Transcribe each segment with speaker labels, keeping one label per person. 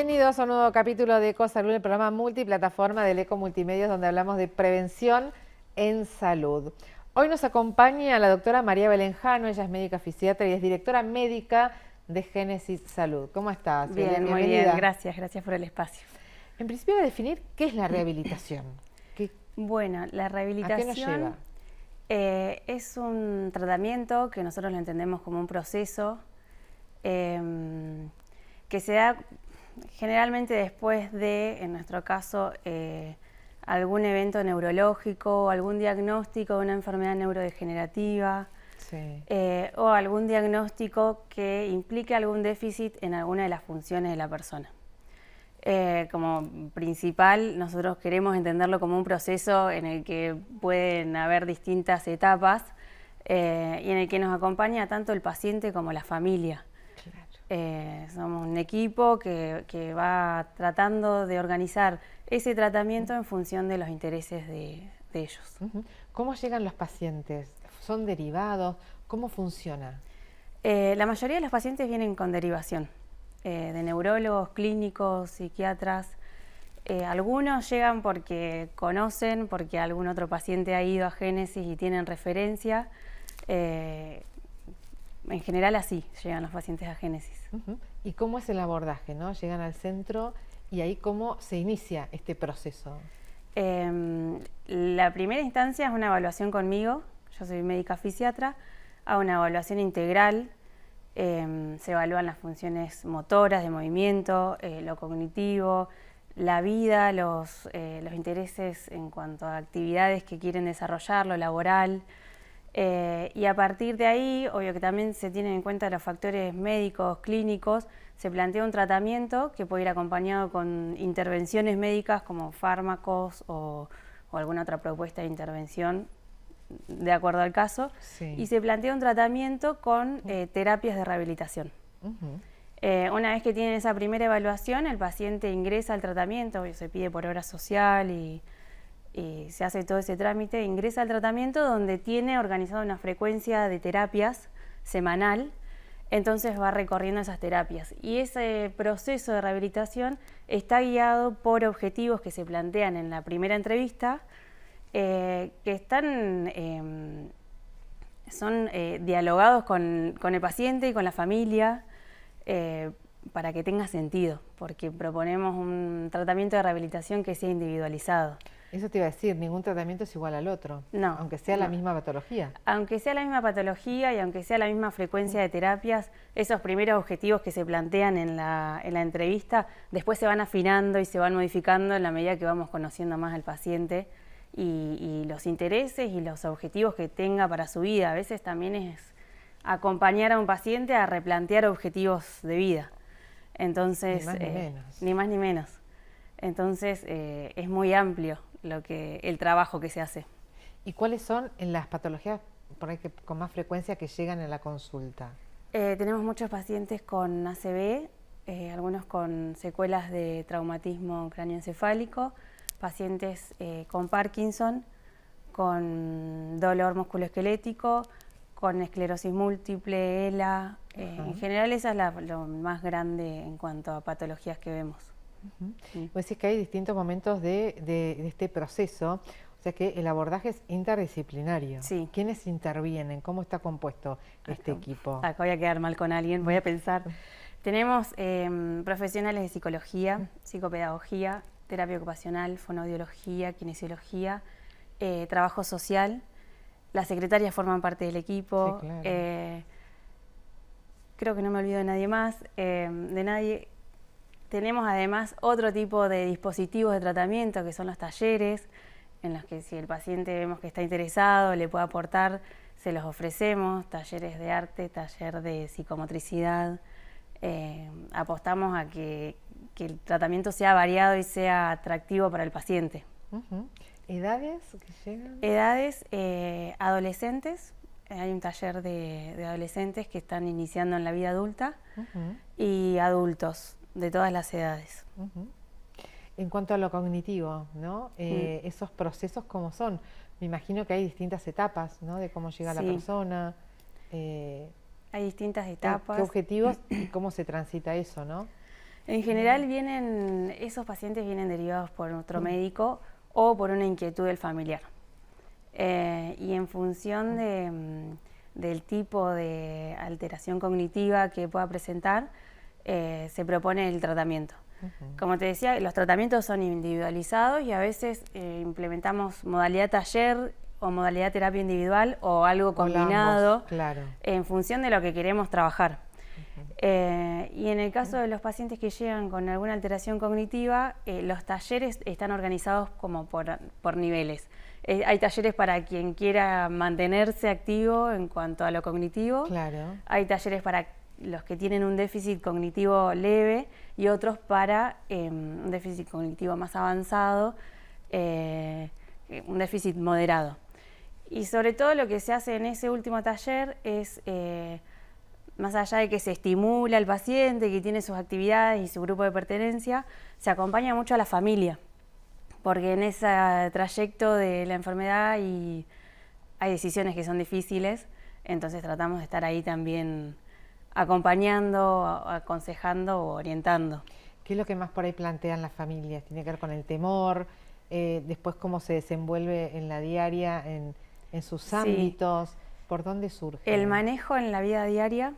Speaker 1: Bienvenidos a un nuevo capítulo de EcoSalud, el programa multiplataforma del Eco Multimedios, donde hablamos de prevención en salud. Hoy nos acompaña la doctora María Belenjano, ella es médica fisiatra y es directora médica de Génesis Salud. ¿Cómo estás?
Speaker 2: Bien, muy bien, gracias por el espacio.
Speaker 1: En principio, voy a definir qué es la rehabilitación.
Speaker 2: Bueno, la rehabilitación
Speaker 1: ¿A qué nos lleva?
Speaker 2: Es un tratamiento que nosotros lo entendemos como un proceso que se da generalmente después de, en nuestro caso, algún evento neurológico, algún diagnóstico de una enfermedad neurodegenerativa,
Speaker 1: sí,
Speaker 2: o algún diagnóstico que implique algún déficit en alguna de las funciones de la persona. Como principal, nosotros queremos entenderlo como un proceso en el que pueden haber distintas etapas y en el que nos acompaña tanto el paciente como la familia. Claro. Somos un equipo que va tratando de organizar ese tratamiento en función de los intereses de ellos.
Speaker 1: ¿Cómo llegan los pacientes? ¿Son derivados? ¿Cómo funciona?
Speaker 2: La mayoría de los pacientes vienen con derivación. De neurólogos, clínicos, psiquiatras. Algunos llegan porque conocen, porque algún otro paciente ha ido a Génesis y tienen referencia. En general así llegan los pacientes a Génesis.
Speaker 1: ¿Y cómo es el abordaje, no? Llegan al centro y ahí ¿cómo se inicia este proceso?
Speaker 2: La primera instancia es una evaluación conmigo. Yo soy médica fisiatra. Hago una evaluación integral. Se evalúan las funciones motoras, de movimiento, lo cognitivo, la vida, los intereses en cuanto a actividades que quieren desarrollar, lo laboral. Y a partir de ahí, obvio que también se tienen en cuenta los factores médicos, clínicos, se plantea un tratamiento que puede ir acompañado con intervenciones médicas como fármacos o alguna otra propuesta de intervención, de acuerdo al caso, sí. Y se plantea un tratamiento con terapias de rehabilitación. Una vez que tienen esa primera evaluación, el paciente ingresa al tratamiento, se pide por obra social y se hace todo ese trámite, ingresa al tratamiento donde tiene organizada una frecuencia de terapias semanal, entonces va recorriendo esas terapias. Y ese proceso de rehabilitación está guiado por objetivos que se plantean en la primera entrevista, que son dialogados con el paciente y con la familia para que tenga sentido, porque proponemos un tratamiento de rehabilitación que sea individualizado.
Speaker 1: Eso te iba a decir, ningún tratamiento es igual al otro,
Speaker 2: no,
Speaker 1: aunque sea la misma patología.
Speaker 2: Aunque sea la misma patología y aunque sea la misma frecuencia de terapias, esos primeros objetivos que se plantean en la entrevista, después se van afinando y se van modificando en la medida que vamos conociendo más al paciente. Y los intereses y los objetivos que tenga para su vida. A veces también es acompañar a un paciente a replantear objetivos de vida. Entonces,
Speaker 1: ni más ni menos.
Speaker 2: Ni más ni menos. Entonces, es muy amplio el trabajo que se hace.
Speaker 1: ¿Y cuáles son en las patologías por ahí con más frecuencia que llegan en la consulta?
Speaker 2: Tenemos muchos pacientes con ACV, algunos con secuelas de traumatismo cráneoencefálico, pacientes con Parkinson, con dolor musculoesquelético, con esclerosis múltiple, ELA. En general esa es lo más grande en cuanto a patologías que vemos.
Speaker 1: Pues es que hay distintos momentos de este proceso, o sea que el abordaje es interdisciplinario.
Speaker 2: Sí.
Speaker 1: ¿Quiénes intervienen? ¿Cómo está compuesto este equipo?
Speaker 2: Acá voy a quedar mal con alguien, voy a pensar. Tenemos profesionales de psicología, psicopedagogía, terapia ocupacional, fonoaudiología, kinesiología, trabajo social. Las secretarias forman parte del equipo.
Speaker 1: Sí, claro.
Speaker 2: Creo que no me olvido de nadie más. De nadie. Tenemos además otro tipo de dispositivos de tratamiento que son los talleres, en los que si el paciente vemos que está interesado, le puede aportar, se los ofrecemos, talleres de arte, taller de psicomotricidad. Apostamos a que el tratamiento sea variado y sea atractivo para el paciente.
Speaker 1: ¿Edades que llegan?
Speaker 2: Edades, adolescentes. Hay un taller de adolescentes que están iniciando en la vida adulta y adultos de todas las edades.
Speaker 1: En cuanto a lo cognitivo, ¿no? Esos procesos, ¿cómo son? Me imagino que hay distintas etapas, ¿no? De cómo llega la persona.
Speaker 2: Hay distintas etapas.
Speaker 1: ¿Qué objetivos y cómo se transita eso, no?
Speaker 2: En general esos pacientes vienen derivados por otro médico o por una inquietud del familiar. Y en función del tipo de alteración cognitiva que pueda presentar, se propone el tratamiento. Como te decía, los tratamientos son individualizados y a veces implementamos modalidad taller o modalidad terapia individual o algo combinado,
Speaker 1: ambos, claro,
Speaker 2: en función de lo que queremos trabajar. Y en el caso de los pacientes que llegan con alguna alteración cognitiva, los talleres están organizados como por niveles. Hay talleres para quien quiera mantenerse activo en cuanto a lo cognitivo.
Speaker 1: Claro.
Speaker 2: Hay talleres para los que tienen un déficit cognitivo leve y otros para un déficit cognitivo más avanzado, un déficit moderado. Y sobre todo lo que se hace en ese último taller es, más allá de que se estimula al paciente, que tiene sus actividades y su grupo de pertenencia, se acompaña mucho a la familia, porque en ese trayecto de la enfermedad hay decisiones que son difíciles, entonces tratamos de estar ahí también acompañando, aconsejando o orientando.
Speaker 1: ¿Qué es lo que más por ahí plantean las familias? ¿Tiene que ver con el temor? Después, ¿cómo se desenvuelve en la diaria, en sus ámbitos? ¿Por dónde surge?
Speaker 2: El manejo en la vida diaria,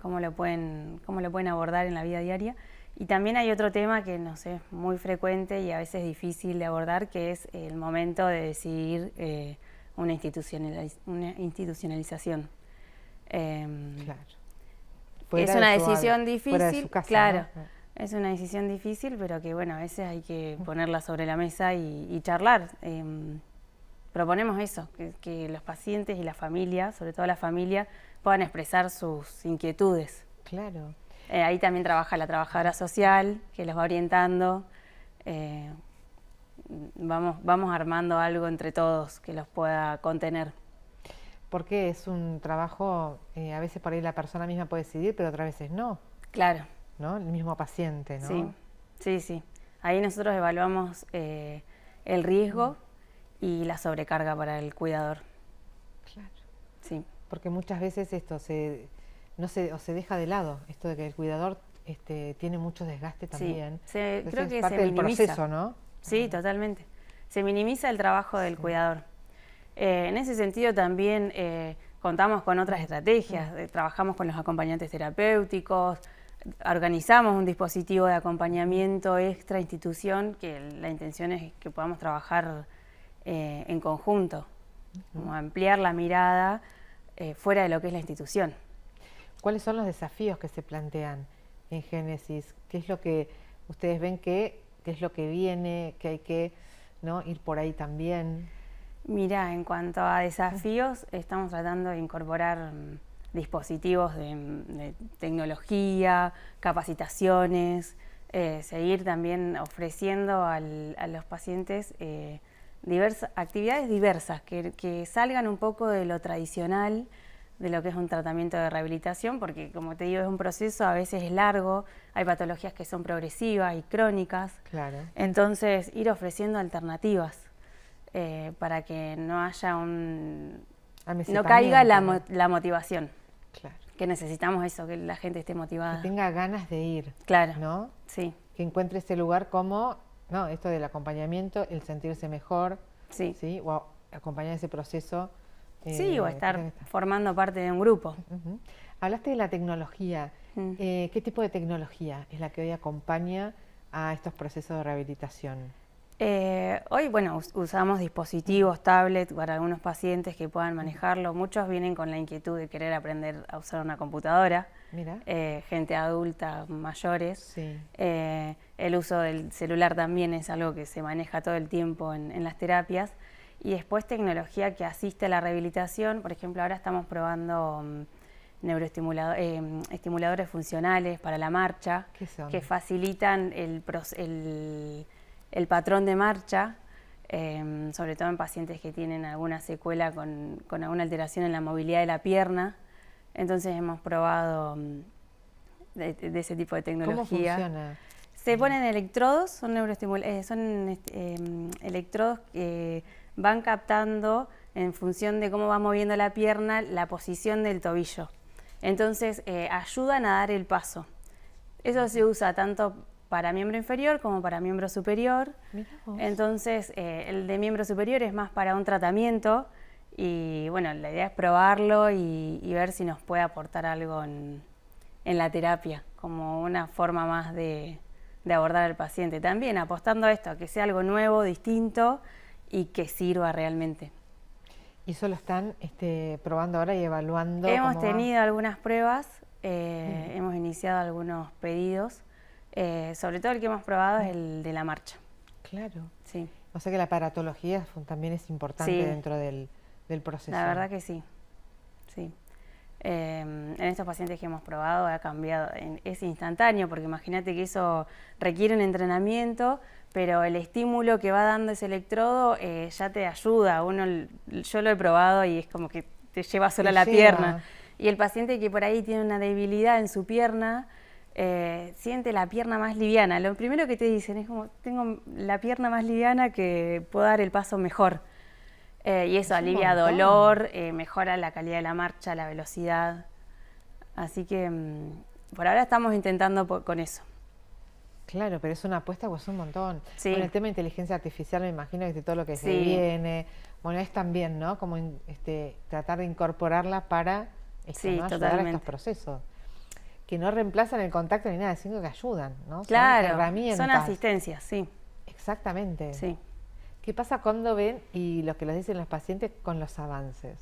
Speaker 2: cómo lo pueden abordar en la vida diaria. Y también hay otro tema que no sé, es muy frecuente y a veces difícil de abordar, que es el momento de decidir una institucionalización.
Speaker 1: Claro.
Speaker 2: Es una decisión difícil,
Speaker 1: fuera de su casa,
Speaker 2: claro,
Speaker 1: ¿no?
Speaker 2: es una decisión difícil, pero que bueno, a veces hay que ponerla sobre la mesa y charlar. Proponemos eso, que los pacientes y la familia, sobre todo la familia, puedan expresar sus inquietudes.
Speaker 1: Claro.
Speaker 2: Ahí también trabaja la trabajadora social, que los va orientando. Vamos armando algo entre todos que los pueda contener.
Speaker 1: Porque es un trabajo, a veces por ahí la persona misma puede decidir, pero otras veces no.
Speaker 2: Claro.
Speaker 1: ¿No? El mismo paciente, ¿no?
Speaker 2: Sí, sí, sí. Ahí nosotros evaluamos el riesgo y la sobrecarga para el cuidador.
Speaker 1: Claro.
Speaker 2: Sí.
Speaker 1: Porque muchas veces esto se deja de lado, esto de que el cuidador tiene mucho desgaste también.
Speaker 2: Sí, creo que
Speaker 1: es parte del proceso, ¿no?
Speaker 2: Sí, totalmente. Se minimiza el trabajo del cuidador. En ese sentido también contamos con otras estrategias. Trabajamos con los acompañantes terapéuticos, organizamos un dispositivo de acompañamiento extra institución, que la intención es que podamos trabajar en conjunto, como ampliar la mirada fuera de lo que es la institución.
Speaker 1: ¿Cuáles son los desafíos que se plantean en Génesis? ¿Qué es lo que ustedes ven qué es lo que viene, que hay que ir por ahí también?
Speaker 2: Mira, en cuanto a desafíos, estamos tratando de incorporar dispositivos de tecnología, capacitaciones, seguir también ofreciendo a los pacientes actividades diversas que salgan un poco de lo tradicional, de lo que es un tratamiento de rehabilitación, porque como te digo, es un proceso, a veces es largo, hay patologías que son progresivas y crónicas.
Speaker 1: Claro.
Speaker 2: Entonces, ir ofreciendo alternativas para que no haya no caiga la motivación.
Speaker 1: Claro.
Speaker 2: Que necesitamos eso, que la gente esté motivada.
Speaker 1: Que tenga ganas de ir.
Speaker 2: Claro.
Speaker 1: ¿No?
Speaker 2: Sí.
Speaker 1: Que encuentre ese lugar como, esto del acompañamiento, el sentirse mejor.
Speaker 2: Sí.
Speaker 1: ¿Sí? O acompañar ese proceso.
Speaker 2: Sí, o estar formando parte de un grupo.
Speaker 1: Hablaste de la tecnología. ¿Qué tipo de tecnología es la que hoy acompaña a estos procesos de rehabilitación?
Speaker 2: Hoy, bueno, usamos dispositivos, tablets para algunos pacientes que puedan manejarlo. Muchos vienen con la inquietud de querer aprender a usar una computadora.
Speaker 1: Mira.
Speaker 2: Gente adulta, mayores.
Speaker 1: Sí.
Speaker 2: El uso del celular también es algo que se maneja todo el tiempo en las terapias. Y después tecnología que asiste a la rehabilitación. Por ejemplo, ahora estamos probando estimuladores funcionales para la marcha.
Speaker 1: ¿Qué son?
Speaker 2: Que facilitan el patrón de marcha, sobre todo en pacientes que tienen alguna secuela con alguna alteración en la movilidad de la pierna. Entonces hemos probado de ese tipo de tecnología.
Speaker 1: ¿Cómo funciona?
Speaker 2: Se ponen electrodos, son electrodos que van captando en función de cómo va moviendo la pierna la posición del tobillo. Entonces ayudan a dar el paso. Eso se usa tanto para miembro inferior como para miembro superior.
Speaker 1: Mirá vos.
Speaker 2: Entonces, el de miembro superior es más para un tratamiento y bueno, la idea es probarlo y ver si nos puede aportar algo en la terapia, como una forma más de abordar al paciente. También apostando a esto, a que sea algo nuevo, distinto y que sirva realmente.
Speaker 1: ¿Y eso lo están probando ahora y evaluando?
Speaker 2: Hemos
Speaker 1: cómo va?
Speaker 2: tenido algunas pruebas, hemos iniciado algunos pedidos, sobre todo el que hemos probado es el de la marcha.
Speaker 1: Claro.
Speaker 2: Sí.
Speaker 1: O sea que la aparatología también es importante
Speaker 2: Sí.
Speaker 1: dentro del proceso.
Speaker 2: La verdad que sí, sí. En estos pacientes que hemos probado ha cambiado, es instantáneo, porque imagínate que eso requiere un entrenamiento, pero el estímulo que va dando ese electrodo ya te ayuda. Yo lo he probado y es como que te lleva sola la pierna. Y el paciente que por ahí tiene una debilidad en su pierna, siente la pierna más liviana. Lo primero que te dicen es como, tengo la pierna más liviana, que puedo dar el paso mejor. Y eso alivia dolor, mejora la calidad de la marcha, la velocidad. Así que por ahora estamos intentando con eso.
Speaker 1: Claro, pero es una apuesta, pues un montón.
Speaker 2: Sí.
Speaker 1: Bueno, el tema de inteligencia artificial, me imagino que de todo lo que se viene. Bueno, es también, ¿no? Como tratar de incorporarla para ¿no? ayudar a estos procesos. Que no reemplazan el contacto ni nada, sino que ayudan, ¿no?
Speaker 2: Claro,
Speaker 1: son herramientas.
Speaker 2: Son asistencias, sí.
Speaker 1: Exactamente.
Speaker 2: Sí.
Speaker 1: ¿Qué pasa cuando ven, y lo que les dicen los pacientes, con los avances?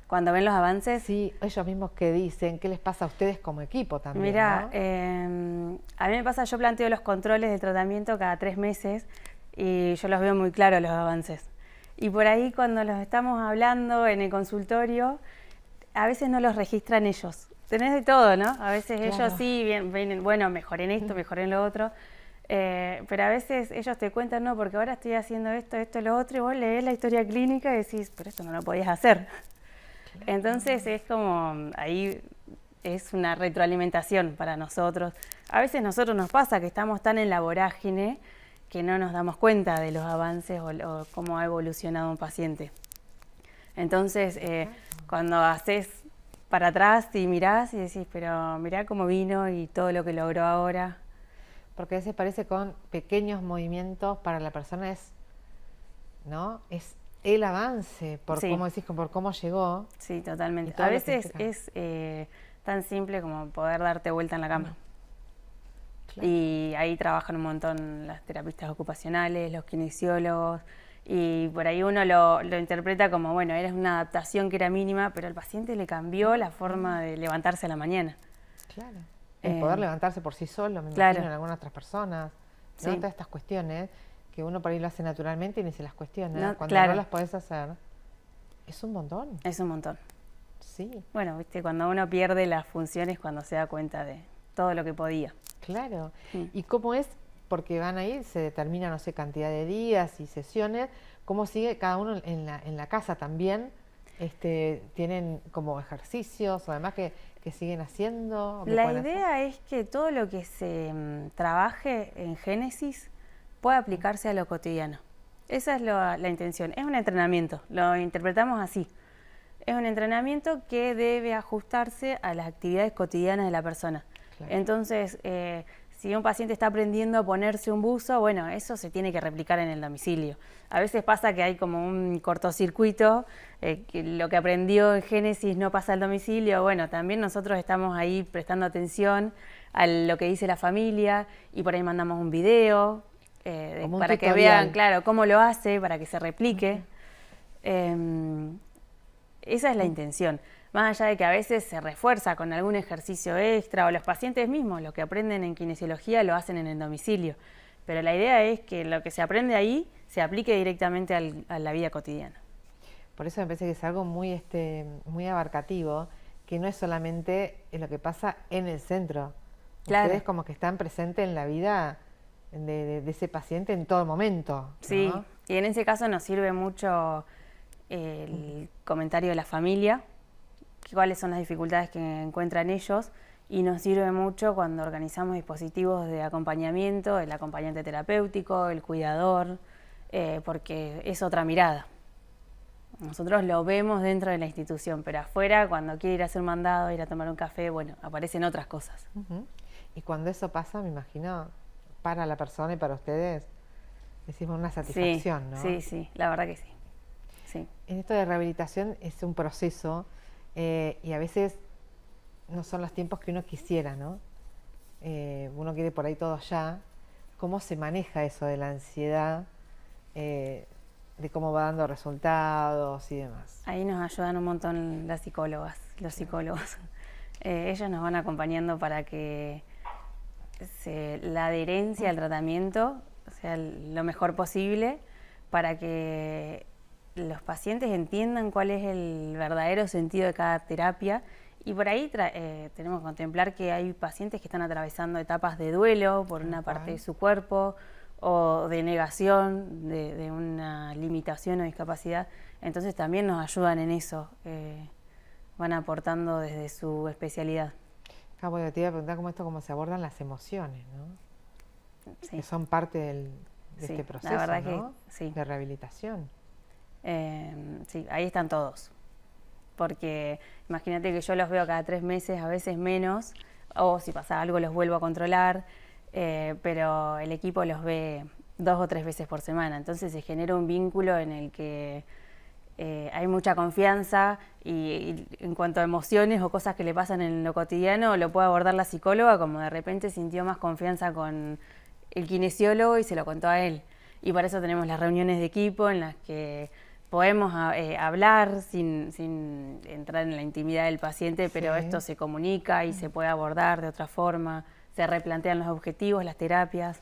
Speaker 2: Cuando ven los avances.
Speaker 1: Sí, ellos mismos que dicen, ¿qué les pasa a ustedes como equipo también?
Speaker 2: Mira,
Speaker 1: ¿no?
Speaker 2: a mí me pasa, yo planteo los controles de tratamiento cada 3 meses y yo los veo muy claros los avances. Y por ahí cuando los estamos hablando en el consultorio, a veces no los registran ellos. Tenés de todo, ¿no? A veces ellos sí vienen, bueno, mejoré en esto, mejoré en lo otro. Pero a veces ellos te cuentan, no, porque ahora estoy haciendo esto, lo otro, y vos lees la historia clínica y decís, pero esto no lo podías hacer. Claro. Entonces es como, ahí es una retroalimentación para nosotros. A veces nosotros nos pasa que estamos tan en la vorágine que no nos damos cuenta de los avances o cómo ha evolucionado un paciente. Entonces, cuando haces para atrás y mirás y decís, pero mirá cómo vino y todo lo que logró ahora.
Speaker 1: Porque a veces parece con pequeños movimientos para la persona ¿no? Es el avance, por cómo decís, por cómo llegó.
Speaker 2: Sí, totalmente. A veces es tan simple como poder darte vuelta en la cama. Claro. Y ahí trabajan un montón las terapistas ocupacionales, los kinesiólogos, y por ahí uno lo interpreta como, bueno, era una adaptación que era mínima, pero al paciente le cambió la forma de levantarse a la mañana.
Speaker 1: Claro. El poder levantarse por sí solo, me imagino, en algunas otras personas, ¿no? Todas estas cuestiones que uno por ahí lo hace naturalmente y ni se las cuestiona. No, cuando no las podés hacer, es un montón.
Speaker 2: Es un montón.
Speaker 1: Sí.
Speaker 2: Bueno, viste, cuando uno pierde las funciones, cuando se da cuenta de todo lo que podía.
Speaker 1: Claro. ¿Y cómo es? Porque van ahí, se determina, no sé, cantidad de días y sesiones. ¿Cómo sigue cada uno en la casa también? ¿Tienen como ejercicios o además que siguen haciendo?
Speaker 2: La idea es que todo lo que se trabaje en Génesis pueda aplicarse a lo cotidiano. Esa es la intención. Es un entrenamiento, lo interpretamos así. Es un entrenamiento que debe ajustarse a las actividades cotidianas de la persona. Claro. Entonces, si un paciente está aprendiendo a ponerse un buzo, bueno, eso se tiene que replicar en el domicilio. A veces pasa que hay como un cortocircuito, que lo que aprendió en Génesis no pasa al domicilio. Bueno, también nosotros estamos ahí prestando atención a lo que dice la familia y por ahí mandamos un video para que vean, claro, cómo lo hace, para que se replique. Esa es la intención. Más allá de que a veces se refuerza con algún ejercicio extra o los pacientes mismos, lo que aprenden en kinesiología lo hacen en el domicilio. Pero la idea es que lo que se aprende ahí se aplique directamente a la vida cotidiana.
Speaker 1: Por eso me parece que es algo muy, muy abarcativo, que no es solamente lo que pasa en el centro. Claro. Ustedes como que están presentes en la vida de ese paciente en todo momento, ¿no?
Speaker 2: Sí, y en ese caso nos sirve mucho el comentario de la familia, cuáles son las dificultades que encuentran ellos, y nos sirve mucho cuando organizamos dispositivos de acompañamiento, el acompañante terapéutico, el cuidador, porque es otra mirada. Nosotros lo vemos dentro de la institución, pero afuera, cuando quiere ir a hacer un mandado, ir a tomar un café, bueno, aparecen otras cosas.
Speaker 1: Y cuando eso pasa, me imagino, para la persona y para ustedes, decimos una satisfacción,
Speaker 2: sí,
Speaker 1: ¿no?
Speaker 2: Sí, sí, la verdad que sí. Sí.
Speaker 1: En esto de rehabilitación es un proceso y a veces no son los tiempos que uno quisiera, ¿no? Uno quiere por ahí todo ya. ¿Cómo se maneja eso de la ansiedad, de cómo va dando resultados y demás?
Speaker 2: Ahí nos ayudan un montón las psicólogas, los psicólogos. Ellos nos van acompañando para que la adherencia al tratamiento sea lo mejor posible, para que los pacientes entiendan cuál es el verdadero sentido de cada terapia. Y por ahí tenemos que contemplar que hay pacientes que están atravesando etapas de duelo por una parte de su cuerpo o de negación de una limitación o discapacidad. Entonces también nos ayudan en eso, van aportando desde su especialidad.
Speaker 1: Bueno, te iba a preguntar cómo se abordan las emociones, ¿no?
Speaker 2: Sí.
Speaker 1: Que son parte de este proceso,
Speaker 2: la verdad,
Speaker 1: ¿no?
Speaker 2: que sí.
Speaker 1: De rehabilitación.
Speaker 2: Sí, ahí están todos. Porque imagínate que yo los veo cada 3 meses, a veces menos, o si pasa algo los vuelvo a controlar, pero el equipo los ve 2 o 3 veces por semana. Entonces se genera un vínculo en el que hay mucha confianza y en cuanto a emociones o cosas que le pasan en lo cotidiano, lo puede abordar la psicóloga como de repente sintió más confianza con el kinesiólogo y se lo contó a él. Y por eso tenemos las reuniones de equipo en las que podemos hablar sin entrar en la intimidad del paciente, pero esto se comunica y se puede abordar de otra forma, se replantean los objetivos, las terapias.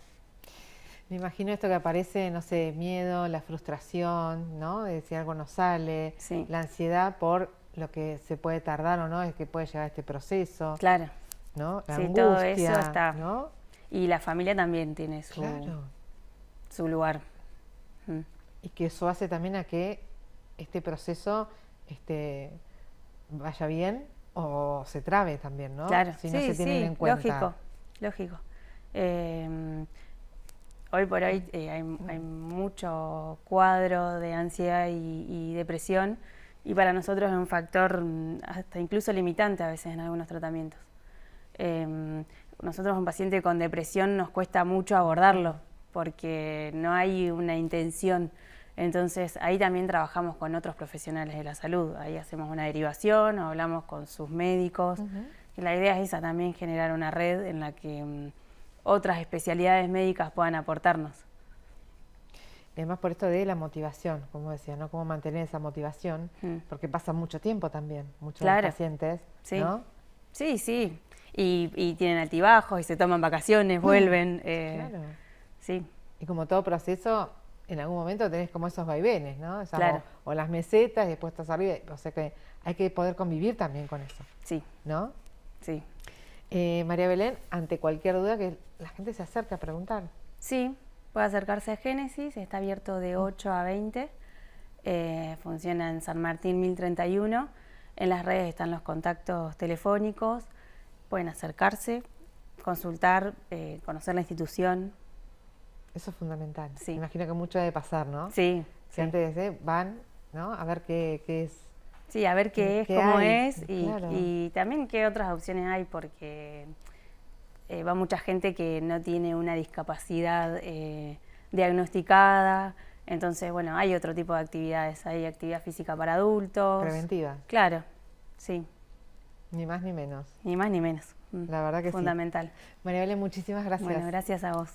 Speaker 1: Me imagino esto que aparece, no sé, miedo, la frustración, ¿no? De si algo no sale, la ansiedad por lo que se puede tardar o no, es que puede llegar a este proceso.
Speaker 2: Claro.
Speaker 1: ¿No? La angustia,
Speaker 2: todo eso está.
Speaker 1: ¿no?
Speaker 2: Y la familia también tiene su lugar.
Speaker 1: Y que eso hace también a que este proceso vaya bien o se trabe también, ¿no?
Speaker 2: Claro,
Speaker 1: si no se tienen en cuenta.
Speaker 2: Lógico. Hoy por hoy hay mucho cuadro de ansiedad y depresión, y para nosotros es un factor hasta incluso limitante a veces en algunos tratamientos. Nosotros un paciente con depresión nos cuesta mucho abordarlo porque no hay una intención. Entonces ahí también trabajamos con otros profesionales de la salud. Ahí hacemos una derivación o hablamos con sus médicos. Y la idea es esa también, generar una red en la que otras especialidades médicas puedan aportarnos.
Speaker 1: Y además por esto de la motivación, como decía, ¿no? Cómo mantener esa motivación, porque pasa mucho tiempo también, muchos pacientes, ¿no?
Speaker 2: Sí, sí. Y tienen altibajos y se toman vacaciones, vuelven.
Speaker 1: Claro.
Speaker 2: Sí.
Speaker 1: Y como todo proceso, en algún momento tenés como esos vaivenes, ¿no?
Speaker 2: Claro.
Speaker 1: O las mesetas y después estás arriba, o sea que hay que poder convivir también con eso.
Speaker 2: Sí.
Speaker 1: ¿No?
Speaker 2: Sí.
Speaker 1: María Belén, ante cualquier duda que la gente se acerque a preguntar.
Speaker 2: Sí, puede acercarse a Génesis, está abierto de 8 a 20, funciona en San Martín 1031, en las redes están los contactos telefónicos, pueden acercarse, consultar, conocer la institución.
Speaker 1: Eso es fundamental.
Speaker 2: Sí.
Speaker 1: Me imagino que mucho debe pasar, ¿no?
Speaker 2: Sí.
Speaker 1: Si antes van, ¿no? A ver qué es.
Speaker 2: Sí, a ver qué es, cómo es
Speaker 1: claro.
Speaker 2: y también qué otras opciones hay, porque va mucha gente que no tiene una discapacidad diagnosticada. Entonces, bueno, hay otro tipo de actividades. Hay actividad física para adultos.
Speaker 1: Preventiva.
Speaker 2: Claro, sí.
Speaker 1: Ni más ni menos.
Speaker 2: Ni más ni menos.
Speaker 1: La verdad que
Speaker 2: fundamental.
Speaker 1: Sí. María Belén, muchísimas gracias.
Speaker 2: Bueno, gracias a vos.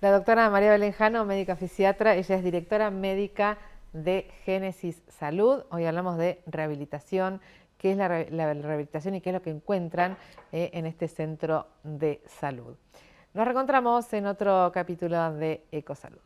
Speaker 1: La doctora María Belén Jano, médica fisiatra, ella es directora médica de Génesis Salud. Hoy hablamos de rehabilitación, qué es la rehabilitación y qué es lo que encuentran en este centro de salud. Nos reencontramos en otro capítulo de Ecosalud.